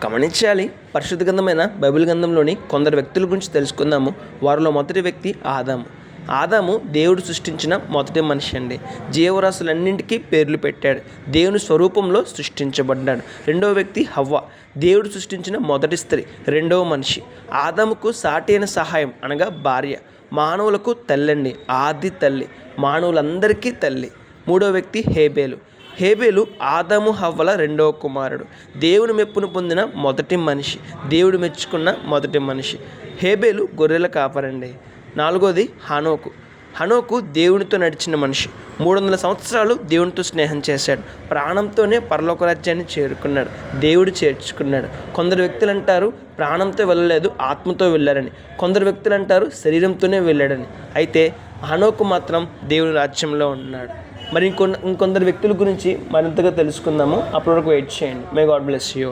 గమనించాలి. పరిశుద్ధ గ్రంథమైన బైబిల్ గ్రంథంలోని కొందరు వ్యక్తుల గురించి తెలుసుకుందాము. వారిలో మొదటి వ్యక్తి ఆదాము. ఆదాము దేవుడు సృష్టించిన మొదటి మనిషి అండి. జీవరాశులన్నింటికీ పేర్లు పెట్టాడు. దేవుని స్వరూపంలో సృష్టించబడ్డాడు. రెండవ వ్యక్తి హవ్వ. దేవుడు సృష్టించిన మొదటి స్త్రీ, రెండవ మనిషి. ఆదాముకు సాటి అయిన సహాయం అనగా భార్య. మానవులకు తల్లండి, ఆది తల్లి, మానవులందరికీ తల్లి. మూడవ వ్యక్తి హేబేలు. హేబేలు ఆదాము హవ్వల రెండవ కుమారుడు. దేవుని మెప్పును పొందిన మొదటి మనిషి, దేవుడు మెచ్చుకున్న మొదటి మనిషి. హేబేలు గొర్రెల కాపరండి. నాలుగోది హనోకు. హనోకు దేవునితో నడిచిన మనిషి. 300 సంవత్సరాలు దేవునితో స్నేహం చేశాడు. ప్రాణంతోనే పరలోక రాజ్యాన్ని చేరుకున్నాడు. దేవుడు చేర్చుకున్నాడు. కొందరు వ్యక్తులు అంటారు ప్రాణంతో వెళ్ళలేదు, ఆత్మతో వెళ్ళారని. కొందరు వ్యక్తులు అంటారు శరీరంతోనే వెళ్ళాడని. అయితే హనోకు మాత్రం దేవుని రాజ్యంలో ఉన్నాడు. మరి ఇంకొందరు వ్యక్తుల గురించి మరింతగా తెలుసుకుందాము. అప్పటి వరకు వెయిట్ చేయండి. May God bless you.